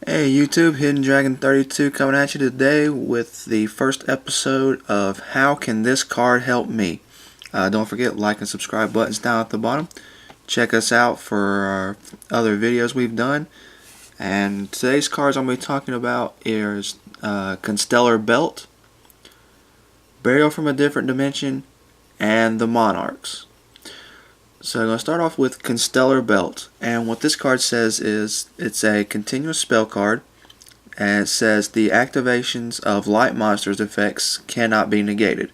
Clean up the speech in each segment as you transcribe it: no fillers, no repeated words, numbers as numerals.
Hey YouTube, Hidden Dragon 32 coming at you today with the first episode of How Can This Card Help Me? Don't forget like and subscribe buttons down at the bottom. Check us out for our other videos we've done. And today's cards I'm going to be talking about is Constellar Belt, Burial from a Different Dimension, and the Monarchs. So I'm going to start off with Constellar Belt, and what this card says is it's a continuous spell card, and it says the activations of light monsters effects cannot be negated.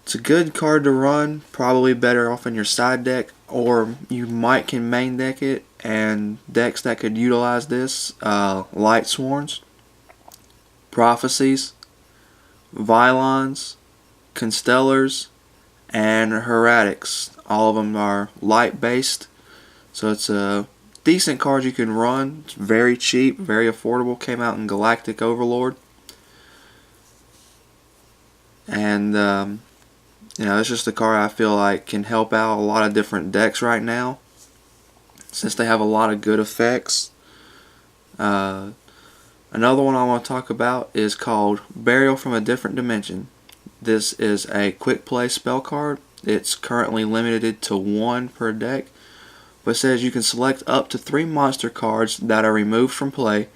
It's a good card to run, probably better off in your side deck, or you might can main deck it, and decks that could utilize this, Light Sworns, Prophecies, Vylons, Constellars, and Heretics. All of them are light based, so it's a decent card you can run. It's very cheap, very affordable. Came out in Galactic Overlord, and it's just a card I feel like can help out a lot of different decks right now, since they have a lot of good effects. Another one I want to talk about is called Burial from a Different Dimension. This is a quick play spell card. It's currently limited to 1 per deck, but it says you can select up to 3 monster cards that are removed from play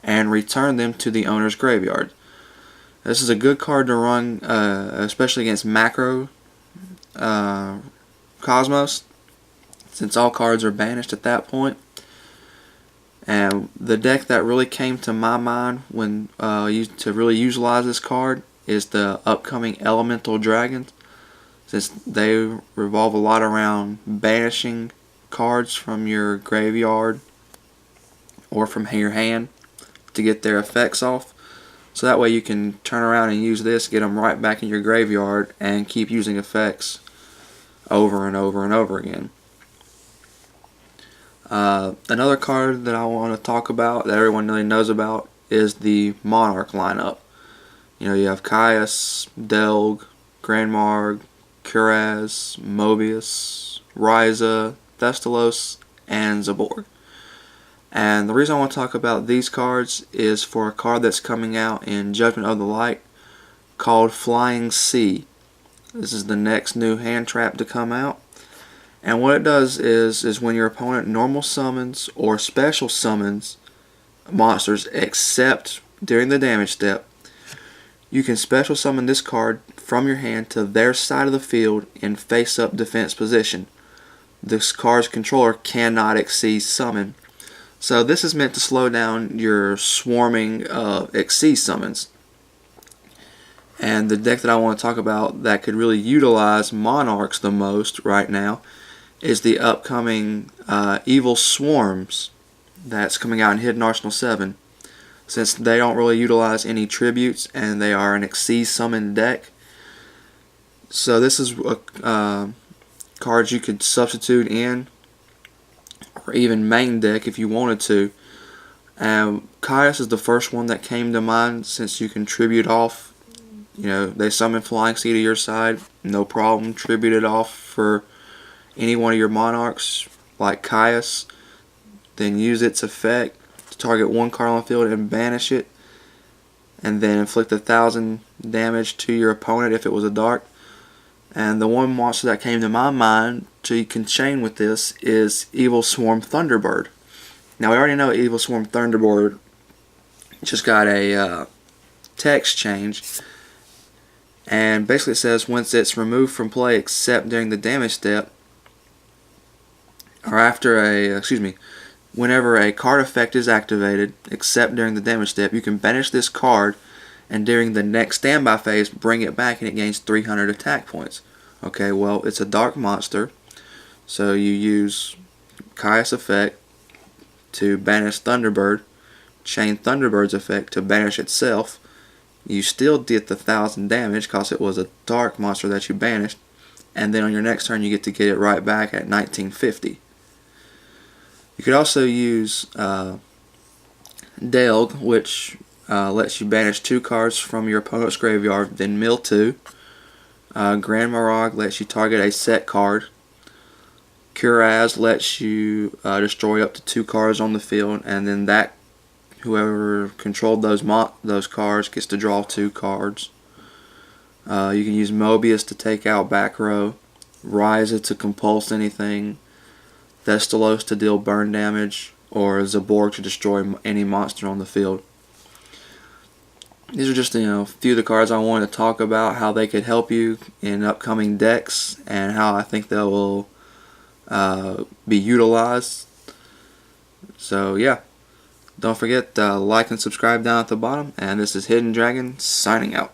and return them to the owner's graveyard. This is a good card to run, especially against Macro Cosmos, since all cards are banished at that point. And the deck that really came to my mind when to really utilize this card is the upcoming Elemental Dragons, since they revolve a lot around banishing cards from your graveyard or from your hand to get their effects off. So that way you can turn around and use this, get them right back in your graveyard, and keep using effects over and over and over again. Another card that I want to talk about that everyone really knows about is the Monarch lineup. You have Caius, Delg, Grandmarg, Curaz, Mobius, Ryza, Thestalos, and Zaborg. And the reason I want to talk about these cards is for a card that's coming out in Judgment of the Light called Flying Sea. This is the next new hand trap to come out. And what it does is when your opponent normal summons or special summons monsters except during the damage step, you can special summon this card from your hand to their side of the field in face-up defense position. This card's controller cannot exceed summon. So this is meant to slow down your swarming exceed summons. And the deck that I want to talk about that could really utilize Monarchs the most right now is the upcoming Evil Swarms that's coming out in Hidden Arsenal 7. Since they don't really utilize any tributes and they are an exceed summon deck. So this is cards you could substitute in or even main deck if you wanted to. Caius is the first one that came to mind, since you can tribute off. They summon Flying Sea to your side, no problem. Tribute it off for any one of your Monarchs like Caius, then use its effect to target one card on the field and banish it, and then inflict 1,000 damage to your opponent if it was a dark. And the one monster that came to my mind so you can chain with this is Evil Swarm Thunderbird. Now we already know Evil Swarm Thunderbird just got a text change, and basically it says once it's removed from play except during the damage step, or whenever a card effect is activated except during the damage step, you can banish this card, and during the next standby phase bring it back and it gains 300 attack points. Okay, well, it's a dark monster, so you use Caius effect to banish Thunderbird, chain Thunderbird's effect to banish itself. You still did the 1,000 damage because it was a dark monster that you banished, and then on your next turn you get to get it right back at 1950. You could also use Delg, which lets you banish 2 cards from your opponent's graveyard, then mill 2. Grandmarg lets you target a set card. Curaz lets you destroy up to 2 cards on the field, and then that Whoever controlled those cards gets to draw 2 cards. You can use Mobius to take out back row, Ryza to compulse anything, Thestalos to deal burn damage, or Zaborg to destroy any monster on the field. These are just a few of the cards I wanted to talk about, how they could help you in upcoming decks, and how I think they will be utilized. So yeah, don't forget to like and subscribe down at the bottom, and this is Hidden Dragon signing out.